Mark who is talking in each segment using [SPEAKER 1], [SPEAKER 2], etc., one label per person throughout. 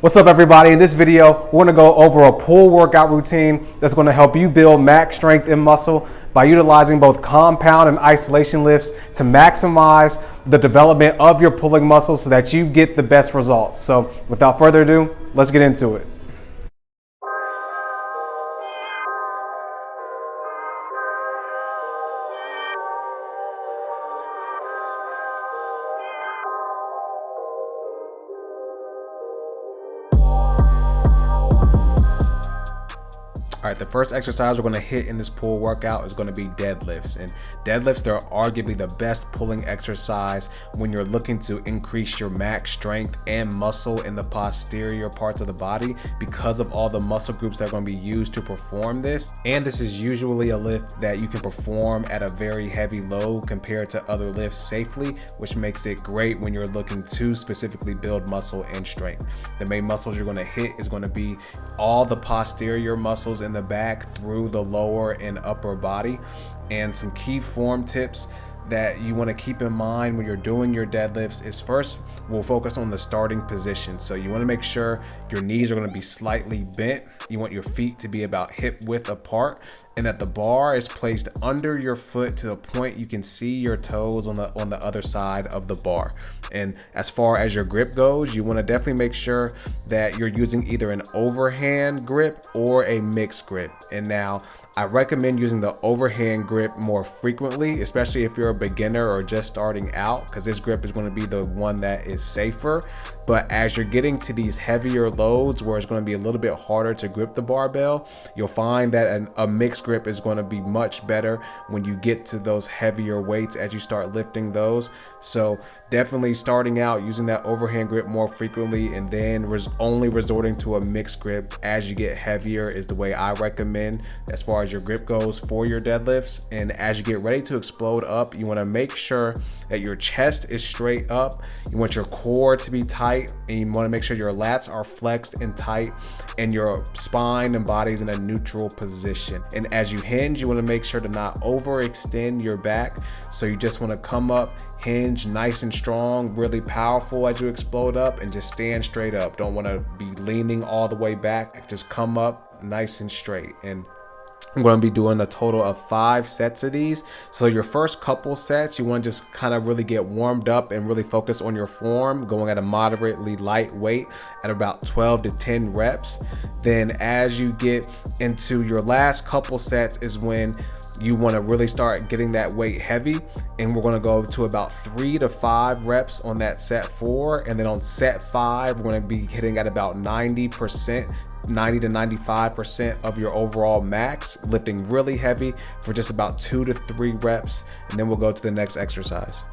[SPEAKER 1] What's up, everybody? In this video, we're gonna go over a pull workout routine that's gonna help you build max strength and muscle by utilizing both compound and isolation lifts to maximize the development of your pulling muscles so that you get the best results. So without further ado, let's get into it. All right, the first exercise we're gonna hit in this pull workout is gonna be deadlifts. And deadlifts, they're arguably the best pulling exercise when you're looking to increase your max strength and muscle in the posterior parts of the body because of all the muscle groups that are gonna be used to perform this. And this is usually a lift that you can perform at a very heavy load compared to other lifts safely, which makes it great when you're looking to specifically build muscle and strength. The main muscles you're gonna hit is gonna be all the posterior muscles in the back through the lower and upper body. And some key form tips that you want to keep in mind when you're doing your deadlifts is, first, we'll focus on the starting position. So you want to make sure your knees are going to be slightly bent. You want your feet to be about hip width apart, and that the bar is placed under your foot to the point you can see your toes on the other side of the bar. And as far as your grip goes, you want to definitely make sure that you're using either an overhand grip or a mixed grip. And now I recommend using the overhand grip more frequently, especially if you're a beginner or just starting out, because this grip is going to be the one that is safer. But as you're getting to these heavier loads where it's going to be a little bit harder to grip the barbell, you'll find that a mixed grip is going to be much better when you get to those heavier weights as you start lifting those. So definitely starting out using that overhand grip more frequently, and then only resorting to a mixed grip as you get heavier is the way I recommend as far as your grip goes for your deadlifts. And as you get ready to explode up, you want to make sure that your chest is straight up. You want your core to be tight, and you want to make sure your lats are flexed and tight, and your spine and body is in a neutral position. And as you hinge, you want to make sure to not overextend your back. So you just want to come up, hinge nice and strong, really powerful as you explode up, and just stand straight up. Don't want to be leaning all the way back. Just come up nice and straight. And I'm going to be doing a total of 5 sets of these. So your first couple sets, you want to just kind of really get warmed up and really focus on your form, going at a moderately light weight at about 12 to 10 reps. Then as you get into your last couple sets is when you want to really start getting that weight heavy, and we're going to go to about 3 to 5 reps on that set 4. And then on set 5, we're going to be hitting at about 90 to 95% of your overall max, lifting really heavy for just about 2 to 3 reps, and then we'll go to the next exercise.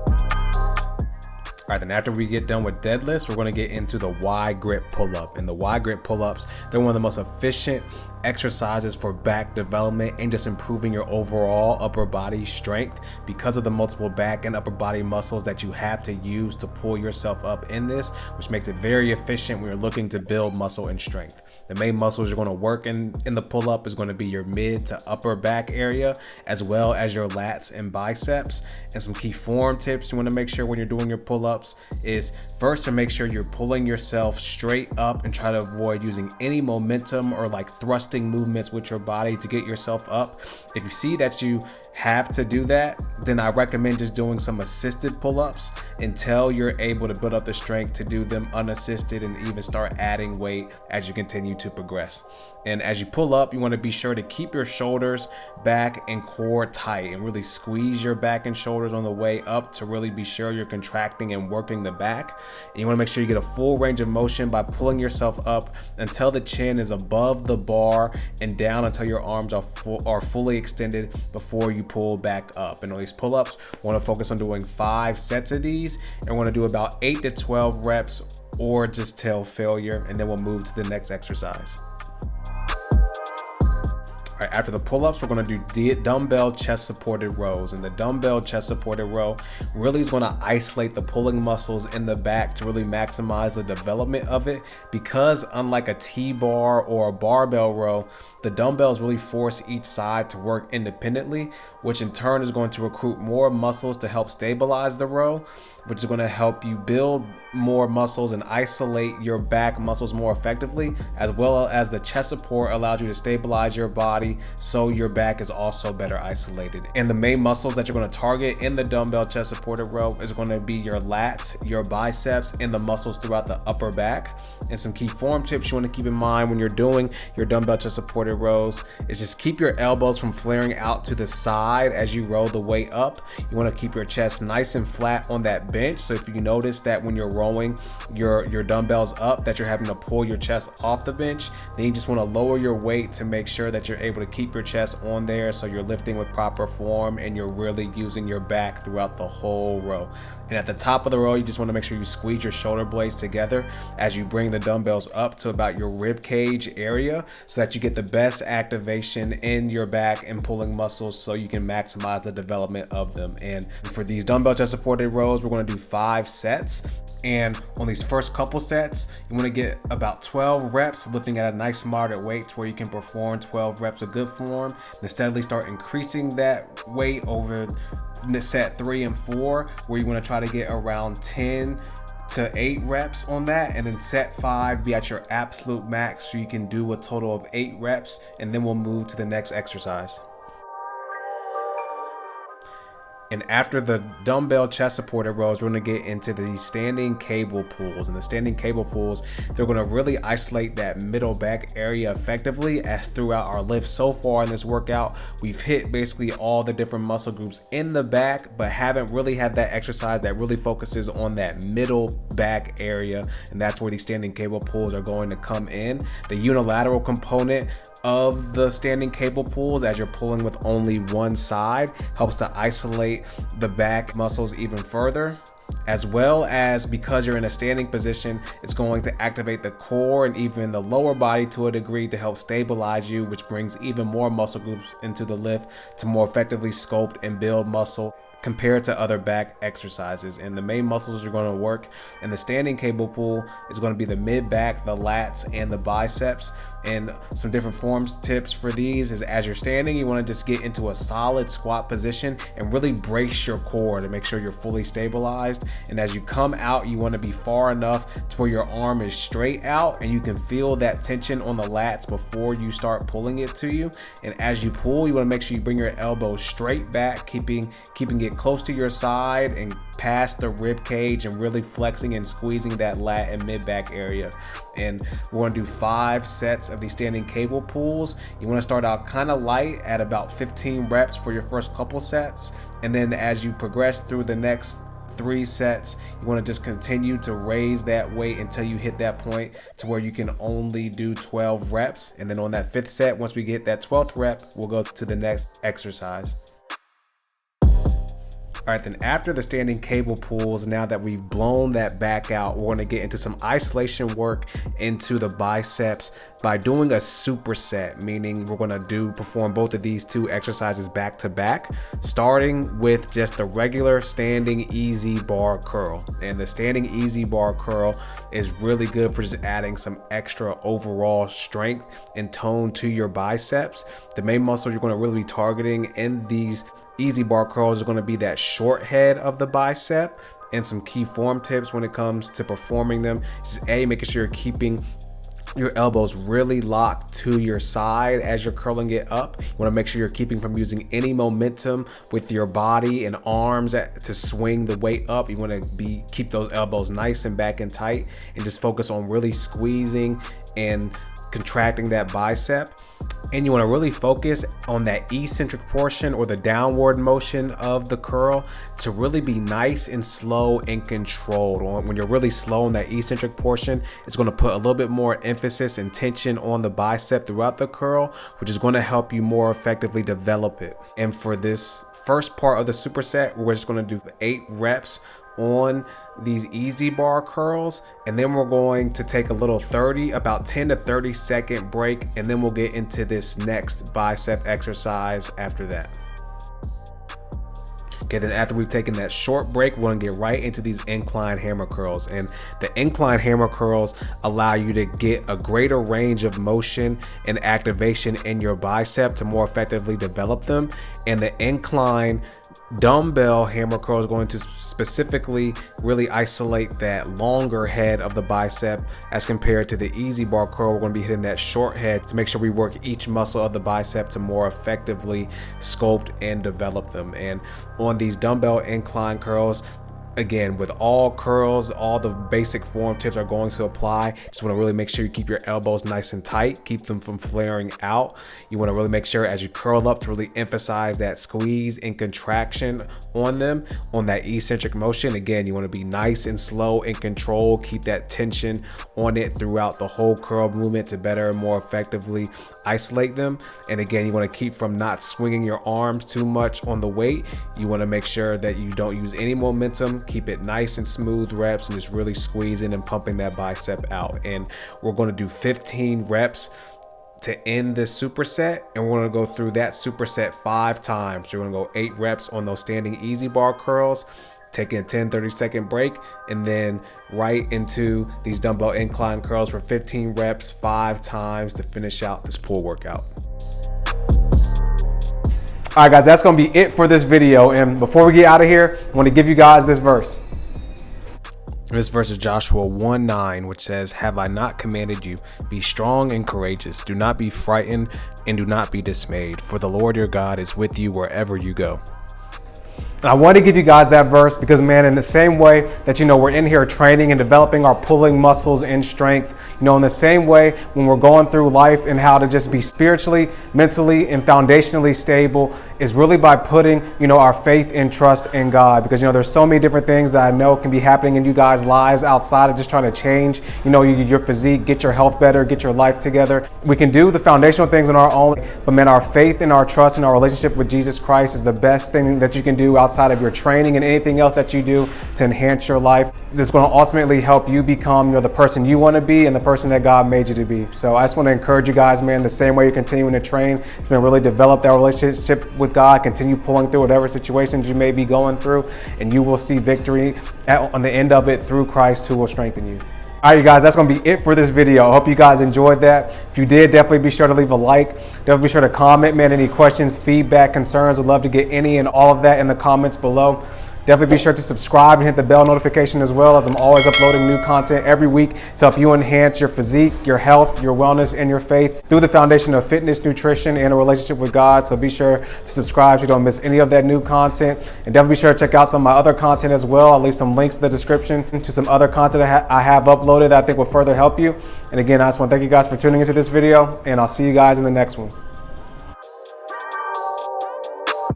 [SPEAKER 1] All right, then after we get done with deadlifts, we're going to get into the wide grip pull-up. And the wide grip pull-ups, they're one of the most efficient exercises for back development and just improving your overall upper body strength because of the multiple back and upper body muscles that you have to use to pull yourself up in this, which makes it very efficient when you're looking to build muscle and strength. The main muscles you're going to work in the pull-up is going to be your mid to upper back area, as well as your lats and biceps. And some key form tips you want to make sure when you're doing your pull-ups is, first, to make sure you're pulling yourself straight up and try to avoid using any momentum or like thrusting movements with your body to get yourself up. If you see that you have to do that, then I recommend just doing some assisted pull-ups until you're able to build up the strength to do them unassisted, and even start adding weight as you continue to progress. And as you pull up, you want to be sure to keep your shoulders, back, and core tight, and really squeeze your back and shoulders on the way up to really be sure you're contracting and working the back. And you want to make sure you get a full range of motion by pulling yourself up until the chin is above the bar, and down until your arms are fully extended before you pull back up. And on these pull-ups, we want to focus on doing 5 sets of these, and we're going to do about 8 to 12 reps or just till failure, and then we'll move to the next exercise. All right, after the pull-ups, we're gonna do dumbbell chest supported rows. And the dumbbell chest supported row really is gonna isolate the pulling muscles in the back to really maximize the development of it, because unlike a T-bar or a barbell row, the dumbbells really force each side to work independently, which in turn is going to recruit more muscles to help stabilize the row, which is going to help you build more muscles and isolate your back muscles more effectively, as well as the chest support allows you to stabilize your body so your back is also better isolated. And the main muscles that you're going to target in the dumbbell chest supported row is going to be your lats, your biceps, and the muscles throughout the upper back. And some key form tips you want to keep in mind when you're doing your dumbbell chest supported rows is just keep your elbows from flaring out to the side as you roll the weight up. You want to keep your chest nice and flat on that bench. So if you notice that when you're rolling your dumbbells up that you're having to pull your chest off the bench, then you just want to lower your weight to make sure that you're able to keep your chest on there, so you're lifting with proper form and you're really using your back throughout the whole row. And at the top of the row, you just want to make sure you squeeze your shoulder blades together as you bring the dumbbells up to about your rib cage area, so that you get the best activation in your back and pulling muscles, so you can maximize the development of them. And for these dumbbell chest supported rows, we're going to do 5 sets. And on these first couple sets, you want to get about 12 reps lifting at a nice moderate weight to where you can perform 12 reps of good form, and steadily start increasing that weight over set 3 and 4, where you want to try to get around 10 to 8 reps on that, and then set 5 be at your absolute max, so you can do a total of 8 reps, and then we'll move to the next exercise. And after the dumbbell chest supported rows, we're going to get into the standing cable pulls. And the standing cable pulls, they're going to really isolate that middle back area effectively, as throughout our lift so far in this workout, we've hit basically all the different muscle groups in the back, but haven't really had that exercise that really focuses on that middle back area. And that's where these standing cable pulls are going to come in. The unilateral component of the standing cable pulls, as you're pulling with only one side, helps to isolate the back muscles even further, as well as, because you're in a standing position, it's going to activate the core and even the lower body to a degree to help stabilize you, which brings even more muscle groups into the lift to more effectively sculpt and build muscle compared to other back exercises. And the main muscles you're going to work in the standing cable pull is going to be the mid back, the lats, and the biceps. And some different forms tips for these is, as you're standing, you want to just get into a solid squat position and really brace your core to make sure you're fully stabilized. And as you come out, you want to be far enough to where your arm is straight out and you can feel that tension on the lats before you start pulling it to you. And as you pull, you want to make sure you bring your elbows straight back, keeping it close to your side and past the rib cage, and really flexing and squeezing that lat and mid back area. And we're going to do 5 sets of these standing cable pulls. You want to start out kind of light at about 15 reps for your first couple sets, and then as you progress through the next 3 sets, you want to just continue to raise that weight until you hit that point to where you can only do 12 reps. And then on that 5th set, once we get that 12th rep, we'll go to the next exercise. All right, then after the standing cable pulls, now that we've blown that back out, we're going to get into some isolation work into the biceps by doing a superset, meaning we're going to perform both of these 2 exercises back to back, starting with just the regular standing easy bar curl. And the standing easy bar curl is really good for just adding some extra overall strength and tone to your biceps. The main muscle you're going to really be targeting in these easy bar curls are going to be that short head of the bicep. And some key form tips when it comes to performing them is making sure you're keeping your elbows really locked to your side as you're curling it up. You want to make sure you're keeping from using any momentum with your body and arms to swing the weight up. You want to keep those elbows nice and back and tight, and just focus on really squeezing and contracting that bicep. And you want to really focus on that eccentric portion, or the downward motion of the curl, to really be nice and slow and controlled. When you're really slow on that eccentric portion, it's going to put a little bit more emphasis and tension on the bicep throughout the curl, which is going to help you more effectively develop it. And for this first part of the superset, we're just going to do 8 reps on these easy bar curls, and then we're going to take a little about 10 to 30 second break, and then we'll get into this next bicep exercise after that. Okay, then after we've taken that short break, we're gonna get right into these incline hammer curls. And the incline hammer curls allow you to get a greater range of motion and activation in your bicep to more effectively develop them. And the incline dumbbell hammer curl is going to specifically really isolate that longer head of the bicep as compared to the easy bar curl. We're going to be hitting that short head to make sure we work each muscle of the bicep to more effectively sculpt and develop them. And on these dumbbell incline curls, again, with all curls, all the basic form tips are going to apply. Just want to really make sure you keep your elbows nice and tight, keep them from flaring out. You want to really make sure as you curl up to really emphasize that squeeze and contraction on them, on that eccentric motion. Again, you want to be nice and slow and control, keep that tension on it throughout the whole curl movement to better and more effectively isolate them. And again, you want to keep from not swinging your arms too much on the weight. You want to make sure that you don't use any momentum. Keep it nice and smooth reps and just really squeezing and pumping that bicep out. And we're going to do 15 reps to end this superset, and we're going to go through that superset 5 times. So we're going to go 8 reps on those standing easy bar curls, taking a 10-30 second break, and then right into these dumbbell incline curls for 15 reps 5 times to finish out this pull workout. All right, guys, that's going to be it for this video. And before we get out of here, I want to give you guys this verse. This verse is Joshua 1:9, which says, "Have I not commanded you? Be strong and courageous. Do not be frightened and do not be dismayed, for the Lord your God is with you wherever you go." And I want to give you guys that verse because, man, in the same way that, we're in here training and developing our pulling muscles and strength, in the same way when we're going through life and how to just be spiritually, mentally, and foundationally stable is really by putting, our faith and trust in God. Because, there's so many different things that I know can be happening in you guys' lives outside of just trying to change, your physique, get your health better, get your life together. We can do the foundational things on our own, but, man, our faith and our trust and our relationship with Jesus Christ is the best thing that you can do outside of your training and anything else that you do to enhance your life. That's going to ultimately help you become, the person you want to be and the person that God made you to be. So I just want to encourage you guys, man, the same way you're continuing to train, it's going to really develop that relationship with God, continue pulling through whatever situations you may be going through, and you will see victory on the end of it through Christ who will strengthen you. All right, you guys, that's going to be it for this video. I hope you guys enjoyed that. If you did, definitely be sure to leave a like. Definitely be sure to comment, man. Any questions, feedback, concerns, would love to get any and all of that in the comments below. Definitely be sure to subscribe and hit the bell notification as well, as I'm always uploading new content every week to help you enhance your physique, your health, your wellness, and your faith through the foundation of fitness, nutrition, and a relationship with God. So be sure to subscribe so you don't miss any of that new content. And definitely be sure to check out some of my other content as well. I'll leave some links in the description to some other content I have uploaded that I think will further help you. And again, I just want to thank you guys for tuning into this video, and I'll see you guys in the next one.